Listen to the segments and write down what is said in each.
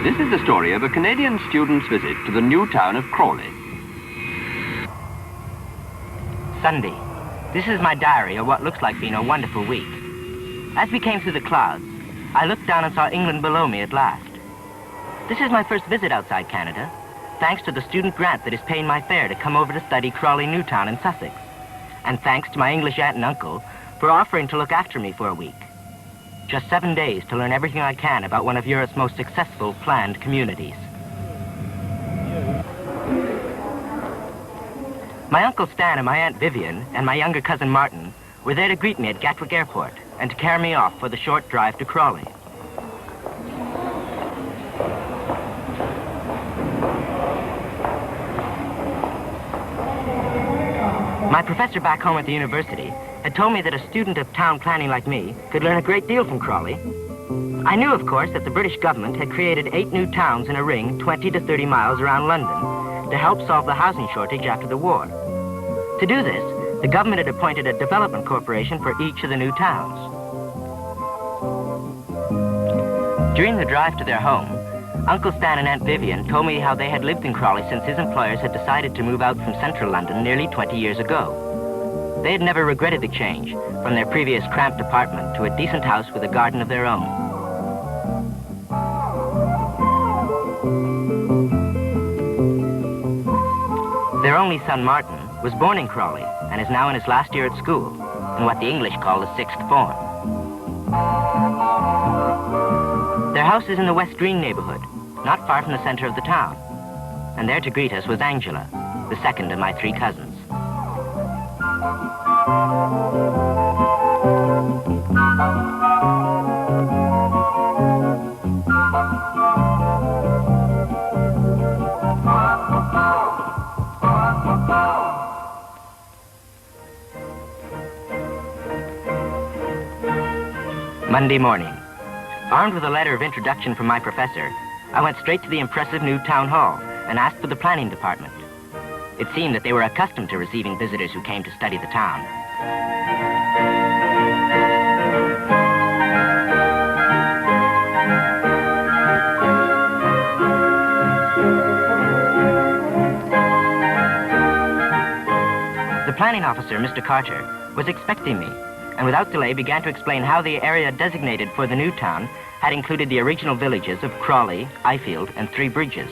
This is the story of a Canadian student's visit to the new town of Crawley. Sunday. This is my diary of what looks like being a wonderful week. As we came through the clouds, I looked down and saw England below me at last. This is my first visit outside Canada, thanks to the student grant that is paying my fare to come over to study Crawley Newtown in Sussex, and thanks to my English aunt and uncle for offering to look after me for a week. Just 7 days to learn everything I can about one of Europe's most successful planned communities. My Uncle Stan and my Aunt Vivian and my younger cousin Martin were there to greet me at Gatwick Airport and to carry me off for the short drive to Crawley. My professor back home at the university had told me that a student of town planning like me could learn a great deal from Crawley. I knew, of course, that the British government had created 8 new towns in a ring 20 to 30 miles around London to help solve the housing shortage after the war. To do this, the government had appointed a development corporation for each of the new towns. During the drive to their home, Uncle Stan and Aunt Vivian told me how they had lived in Crawley since his employers had decided to move out from central London nearly 20 years ago. They had never regretted the change from their previous cramped apartment to a decent house with a garden of their own. Their only son, Martin, was born in Crawley and is now in his last year at school, in what the English call the 6th form. Their house is in the West Green neighborhood, not far from the center of the town. And there to greet us was Angela, the second of my 3 cousins. Monday morning. Armed with a letter of introduction from my professor, I went straight to the impressive new town hall and asked for the planning department. It seemed that they were accustomed to receiving visitors who came to study the town. The planning officer, Mr. Carter, was expecting me, and without delay began to explain how the area designated for the new town had included the original villages of Crawley, Ifield, and 3 Bridges.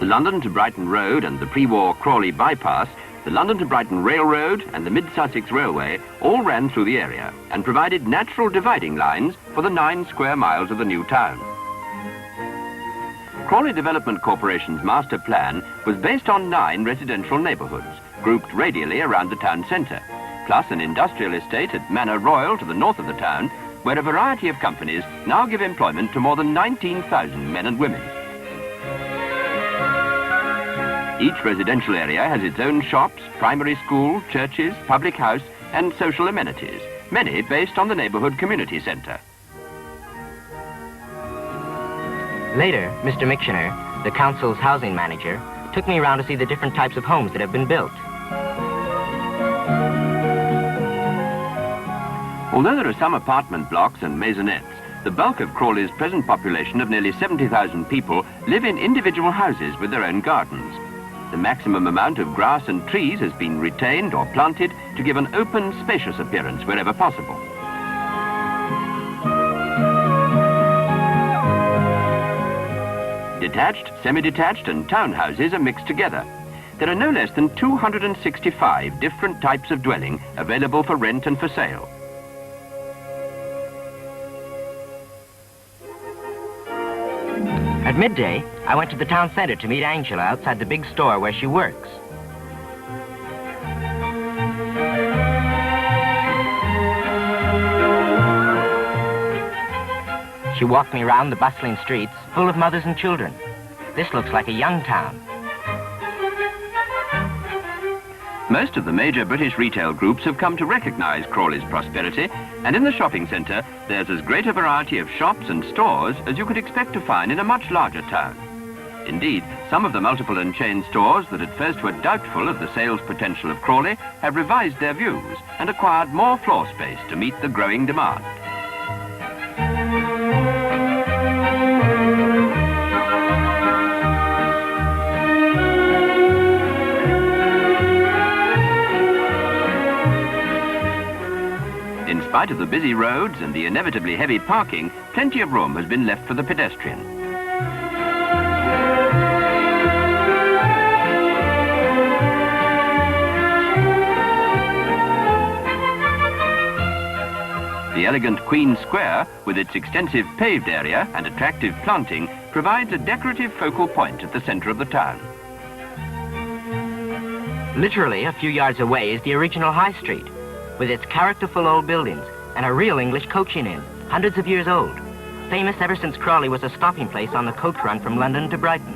The London to Brighton Road and the pre-war Crawley bypass, the London to Brighton Railroad and the Mid-Sussex Railway all ran through the area and provided natural dividing lines for the 9 square miles of the new town. Crawley Development Corporation's master plan was based on 9 residential neighbourhoods, grouped radially around the town centre, plus an industrial estate at Manor Royal to the north of the town, where a variety of companies now give employment to more than 19,000 men and women. Each residential area has its own shops, primary school, churches, public house, and social amenities, many based on the neighbourhood community centre. Later, Mr. Mictioner, the council's housing manager, took me around to see the different types of homes that have been built. Although there are some apartment blocks and maisonettes, the bulk of Crawley's present population of nearly 70,000 people live in individual houses with their own gardens. The maximum amount of grass and trees has been retained or planted to give an open, spacious appearance wherever possible. Detached, semi-detached and townhouses are mixed together. There are no less than 265 different types of dwelling available for rent and for sale. At midday, I went to the town center to meet Angela outside the big store where she works. She walked me around the bustling streets full of mothers and children. This looks like a young town. Most of the major British retail groups have come to recognize Crawley's prosperity, and in the shopping centre, there's as great a variety of shops and stores as you could expect to find in a much larger town. Indeed, some of the multiple and chain stores that at first were doubtful of the sales potential of Crawley have revised their views and acquired more floor space to meet the growing demand. spite of the busy roads and the inevitably heavy parking, plenty of room has been left for the pedestrian. The elegant Queen Square, with its extensive paved area and attractive planting, provides a decorative focal point at the centre of the town. Literally a few yards away is the original High Street, with its characterful old buildings and a real English coaching inn, hundreds of years old, famous ever since Crawley was a stopping place on the coach run from London to Brighton.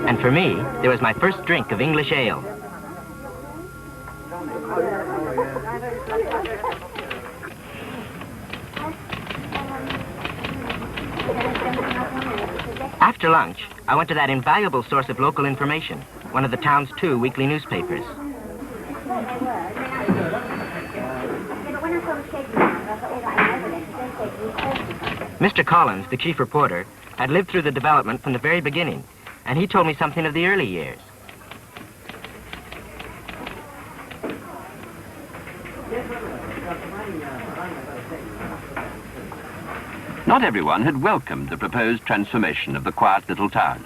And for me, there was my first drink of English ale. After lunch, I went to that invaluable source of local information, one of the town's 2 weekly newspapers. Mr. Collins, the chief reporter, had lived through the development from the very beginning, and he told me something of the early years. Not everyone had welcomed the proposed transformation of the quiet little town.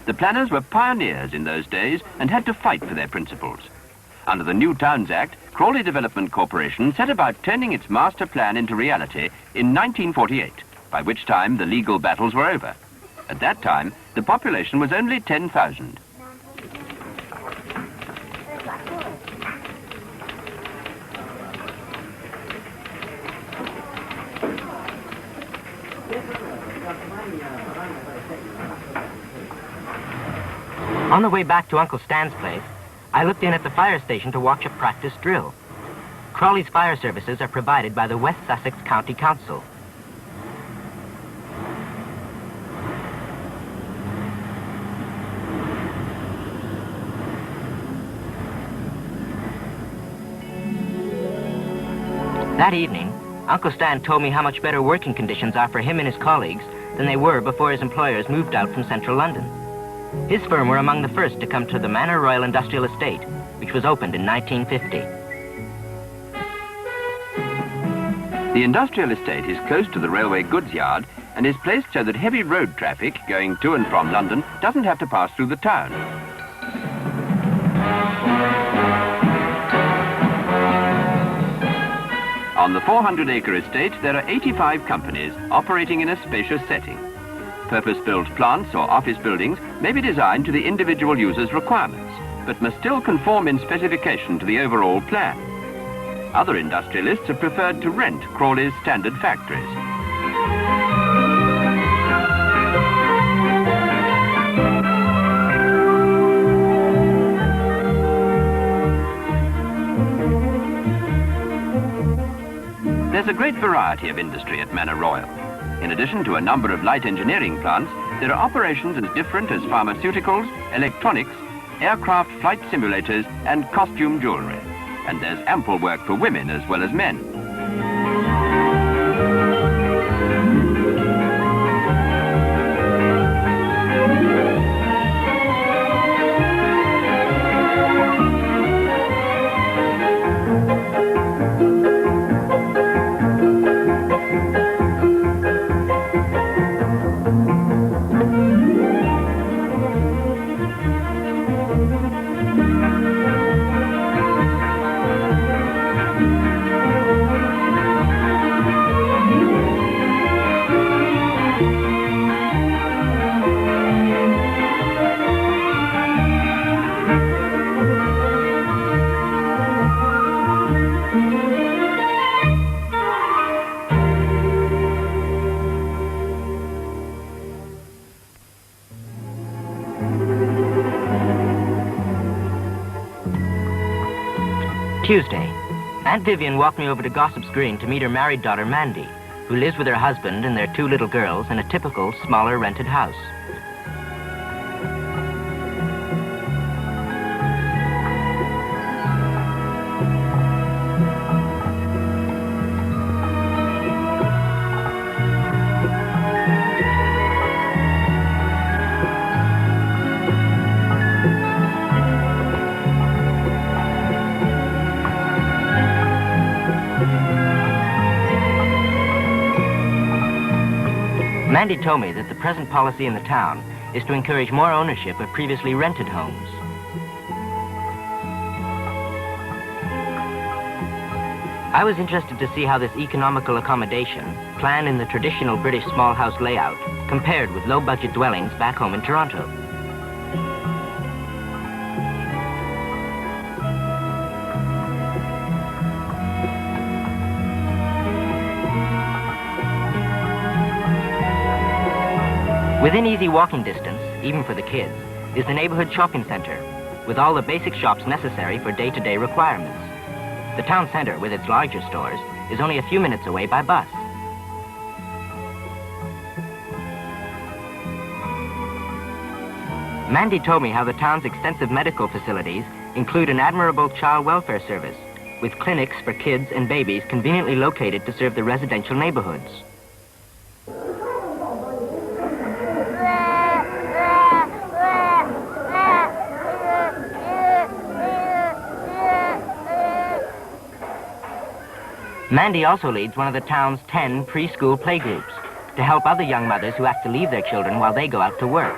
The planners were pioneers in those days and had to fight for their principles. Under the New Towns Act, Crawley Development Corporation set about turning its master plan into reality in 1948, by which time the legal battles were over. At that time, the population was only 10,000. On the way back to Uncle Stan's place, I looked in at the fire station to watch a practice drill. Crawley's fire services are provided by the West Sussex County Council. That evening, Uncle Stan told me how much better working conditions are for him and his colleagues than they were before his employers moved out from central London. His firm were among the first to come to the Manor Royal Industrial Estate, which was opened in 1950. The industrial estate is close to the railway goods yard and is placed so that heavy road traffic going to and from London doesn't have to pass through the town. On the 400-acre estate, there are 85 companies operating in a spacious setting. Purpose-built plants or office buildings may be designed to the individual user's requirements, but must still conform in specification to the overall plan. Other industrialists have preferred to rent Crawley's standard factories. There's a great variety of industry at Manor Royal. In addition to a number of light engineering plants, there are operations as different as pharmaceuticals, electronics, aircraft flight simulators, and costume jewelry. And there's ample work for women as well as men. Tuesday, Aunt Vivian walked me over to Gossip's Green to meet her married daughter, Mandy, who lives with her husband and their 2 little girls in a typical, smaller rented house. Mandy told me that the present policy in the town is to encourage more ownership of previously rented homes. I was interested to see how this economical accommodation, planned in the traditional British small house layout, compared with low-budget dwellings back home in Toronto. Within easy walking distance, even for the kids, is the neighborhood shopping center, with all the basic shops necessary for day-to-day requirements. The town center, with its larger stores, is only a few minutes away by bus. Mandy told me how the town's extensive medical facilities include an admirable child welfare service, with clinics for kids and babies conveniently located to serve the residential neighborhoods. Mandy also leads one of the town's 10 preschool playgroups to help other young mothers who have to leave their children while they go out to work.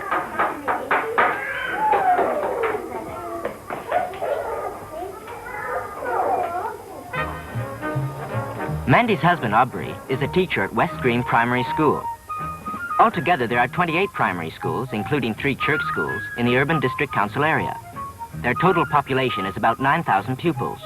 Mandy's husband, Aubrey, is a teacher at West Green Primary School. Altogether, there are 28 primary schools, including 3 church schools, in the urban district council area. Their total population is about 9,000 pupils.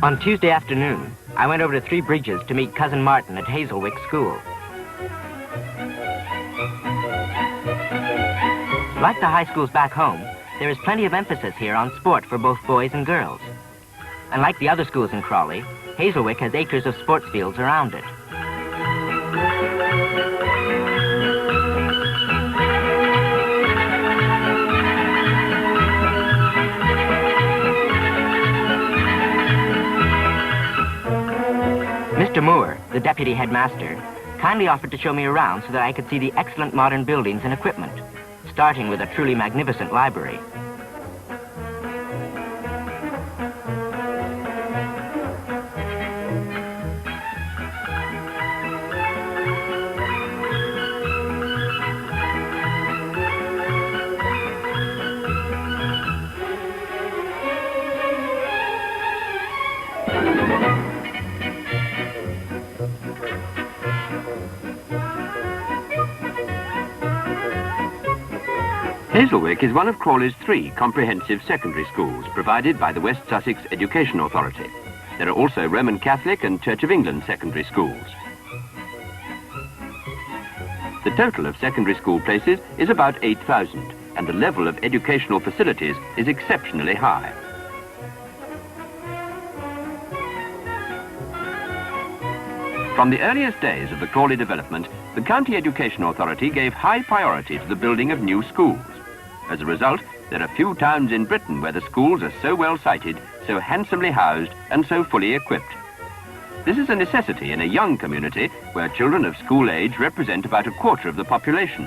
On Tuesday afternoon, I went over to Three Bridges to meet Cousin Martin at Hazelwick School. Like the high schools back home, there is plenty of emphasis here on sport for both boys and girls. And like the other schools in Crawley, Hazelwick has acres of sports fields around it. Mr. Moore, the deputy headmaster, kindly offered to show me around so that I could see the excellent modern buildings and equipment, starting with a truly magnificent library. Hazelwick is one of Crawley's 3 comprehensive secondary schools provided by the West Sussex Education Authority. There are also Roman Catholic and Church of England secondary schools. The total of secondary school places is about 8,000, and the level of educational facilities is exceptionally high. From the earliest days of the Crawley development, the County Education Authority gave high priority to the building of new schools. As a result, there are few towns in Britain where the schools are so well sited, so handsomely housed, and so fully equipped. This is a necessity in a young community where children of school age represent about a quarter of the population.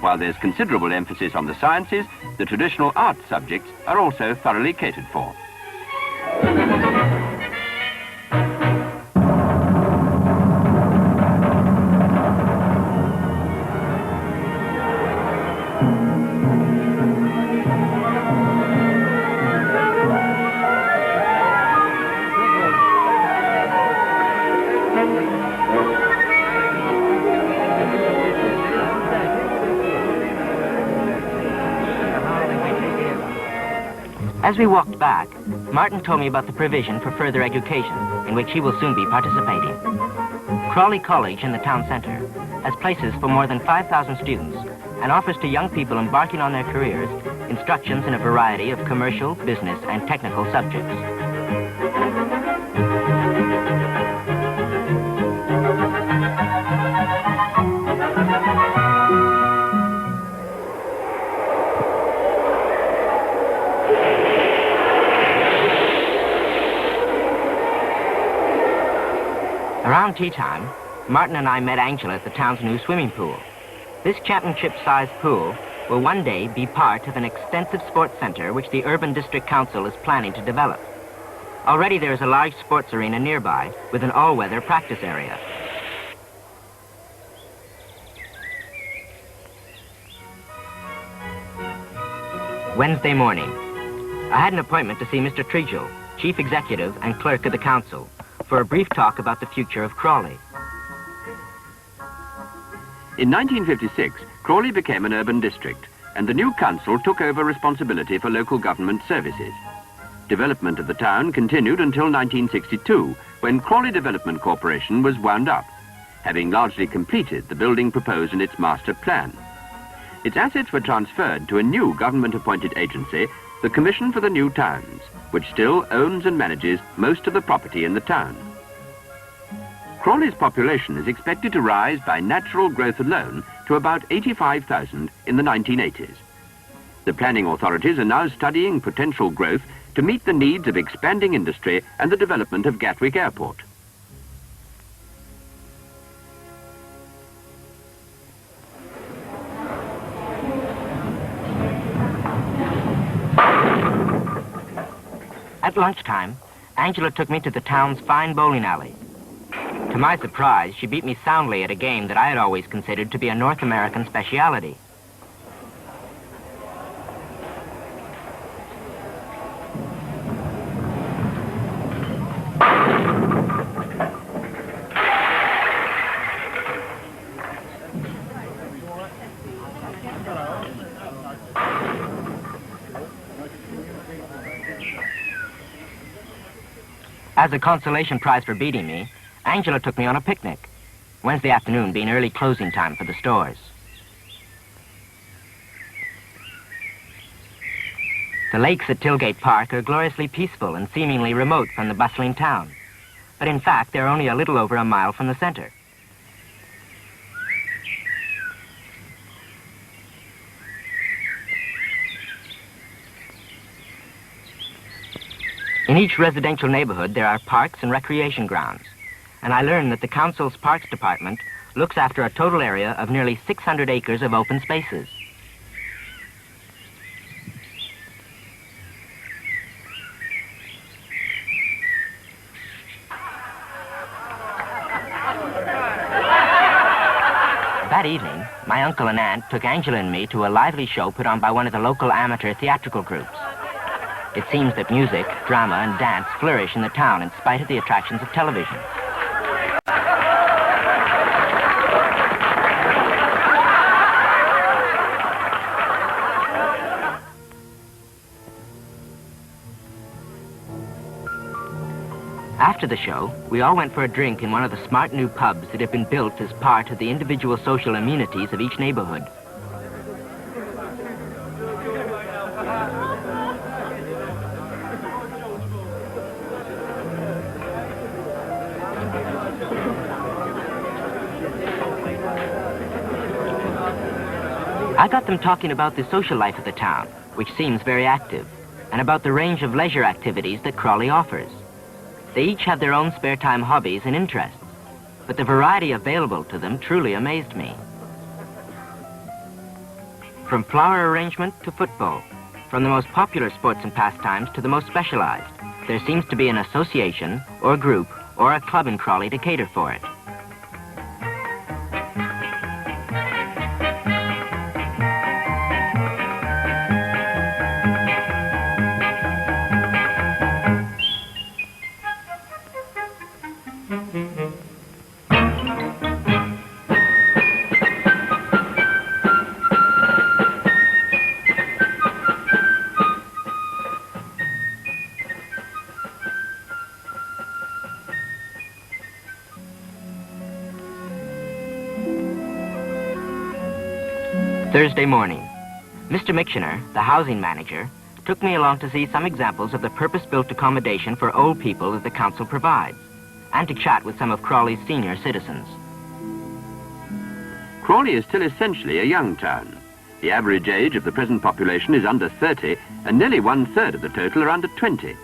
While there's considerable emphasis on the sciences, the traditional arts subjects are also thoroughly catered for. As we walked back, Martin told me about the provision for further education, in which he will soon be participating. Crawley College in the town center has places for more than 5,000 students and offers to young people embarking on their careers instructions in a variety of commercial, business, and technical subjects. Around tea time, Martin and I met Angela at the town's new swimming pool. This championship-sized pool will one day be part of an extensive sports center which the Urban District Council is planning to develop. Already there is a large sports arena nearby with an all-weather practice area. Wednesday morning. I had an appointment to see Mr. Tregel, Chief Executive and Clerk of the Council, for a brief talk about the future of Crawley. In 1956, Crawley became an urban district, and the new council took over responsibility for local government services. Development of the town continued until 1962, when Crawley Development Corporation was wound up, having largely completed the building proposed in its master plan. Its assets were transferred to a new government-appointed agency, the Commission for the New Towns, which still owns and manages most of the property in the town. Crawley's population is expected to rise by natural growth alone to about 85,000 in the 1980s. The planning authorities are now studying potential growth to meet the needs of expanding industry and the development of Gatwick Airport. At lunchtime, Angela took me to the town's fine bowling alley. To my surprise, she beat me soundly at a game that I had always considered to be a North American speciality. As a consolation prize for beating me, Angela took me on a picnic, Wednesday afternoon being early closing time for the stores. The lakes at Tilgate Park are gloriously peaceful and seemingly remote from the bustling town. But in fact, they're only a little over a mile from the center. In each residential neighborhood, there are parks and recreation grounds. And I learned that the council's parks department looks after a total area of nearly 600 acres of open spaces. That evening, my uncle and aunt took Angela and me to a lively show put on by one of the local amateur theatrical groups. It seems that music, drama, and dance flourish in the town in spite of the attractions of television. After the show, we all went for a drink in one of the smart new pubs that have been built as part of the individual social amenities of each neighborhood. I got them talking about the social life of the town, which seems very active, and about the range of leisure activities that Crawley offers. They each have their own spare time hobbies and interests, but the variety available to them truly amazed me. From flower arrangement to football, from the most popular sports and pastimes to the most specialized, there seems to be an association, or group, or a club in Crawley to cater for it. Thursday morning. Mr. Mixioner, the housing manager, took me along to see some examples of the purpose-built accommodation for old people that the council provides, and to chat with some of Crawley's senior citizens. Crawley is still essentially a young town. The average age of the present population is under 30, and nearly one-third of the total are under 20.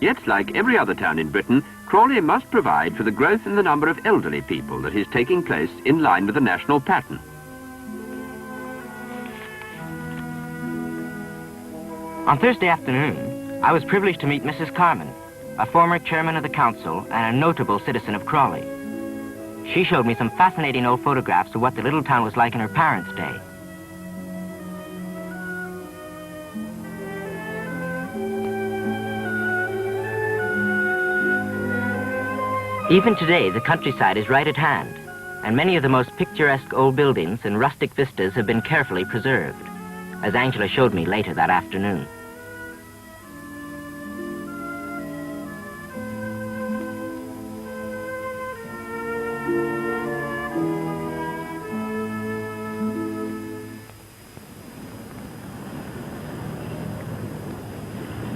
Yet, like every other town in Britain, Crawley must provide for the growth in the number of elderly people that is taking place in line with the national pattern. On Thursday afternoon, I was privileged to meet Mrs. Carman, a former chairman of the council and a notable citizen of Crawley. She showed me some fascinating old photographs of what the little town was like in her parents' day. Even today, the countryside is right at hand, and many of the most picturesque old buildings and rustic vistas have been carefully preserved, as Angela showed me later that afternoon.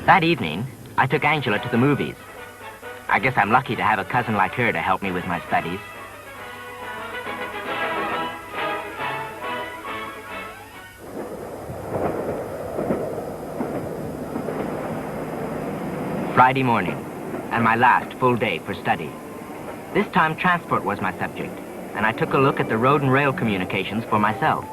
That evening, I took Angela to the movies. I guess I'm lucky to have a cousin like her to help me with my studies. Friday morning, and my last full day for study. This time transport was my subject, and I took a look at the road and rail communications for myself.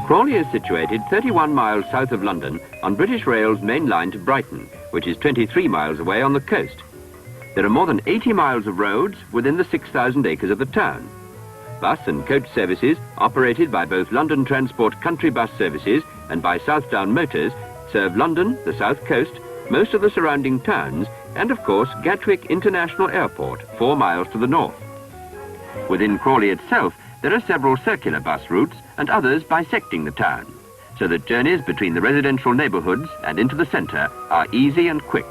Crawley is situated 31 miles south of London on British Rail's main line to Brighton, which is 23 miles away on the coast. There are more than 80 miles of roads within the 6,000 acres of the town. Bus and coach services, operated by both London Transport Country Bus Services and by Southdown Motors, serve London, the south coast, most of the surrounding towns, and of course Gatwick International Airport, 4 miles to the north. Within Crawley itself, there are several circular bus routes and others bisecting the town, so that journeys between the residential neighbourhoods and into the centre are easy and quick.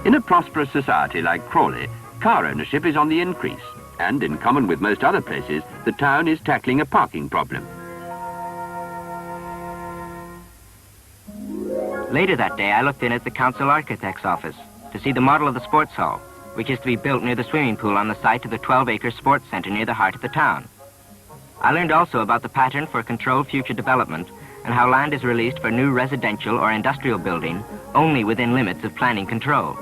In a prosperous society like Crawley, car ownership is on the increase, and in common with most other places, the town is tackling a parking problem. Later that day, I looked in at the council architect's office to see the model of the sports hall, which is to be built near the swimming pool on the site of the 12-acre sports centre near the heart of the town. I learned also about the pattern for controlled future development and how land is released for new residential or industrial building only within limits of planning control.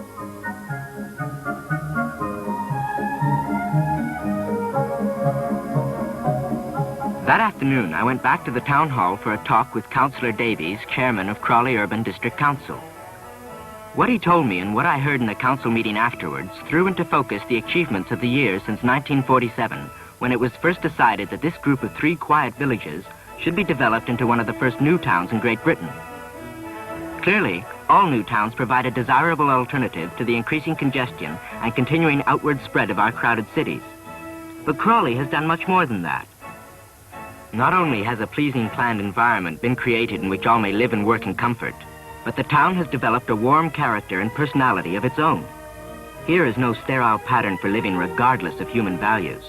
That afternoon, I went back to the town hall for a talk with Councillor Davies, chairman of Crawley Urban District Council. What he told me and what I heard in the council meeting afterwards threw into focus the achievements of the years since 1947, when it was first decided that this group of 3 quiet villages should be developed into one of the first new towns in Great Britain. Clearly, all new towns provide a desirable alternative to the increasing congestion and continuing outward spread of our crowded cities. But Crawley has done much more than that. Not only has a pleasing planned environment been created in which all may live and work in comfort, but the town has developed a warm character and personality of its own. Here is no sterile pattern for living regardless of human values.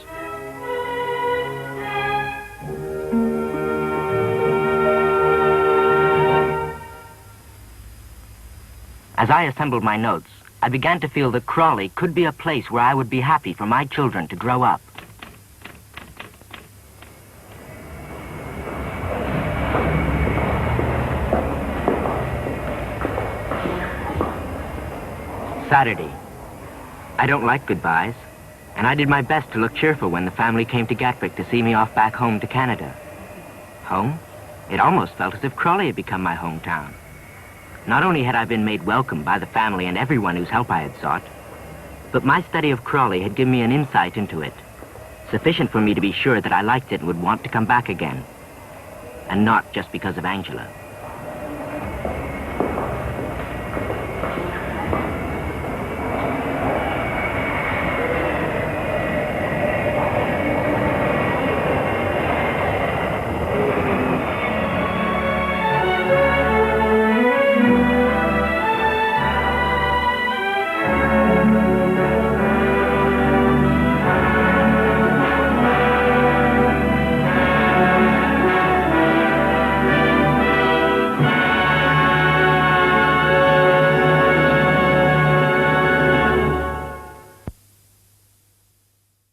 As I assembled my notes, I began to feel that Crawley could be a place where I would be happy for my children to grow up. Saturday. I don't like goodbyes, and I did my best to look cheerful when the family came to Gatwick to see me off back home to Canada. Home? It almost felt as if Crawley had become my hometown. Not only had I been made welcome by the family and everyone whose help I had sought, but my study of Crawley had given me an insight into it, sufficient for me to be sure that I liked it and would want to come back again, and not just because of Angela.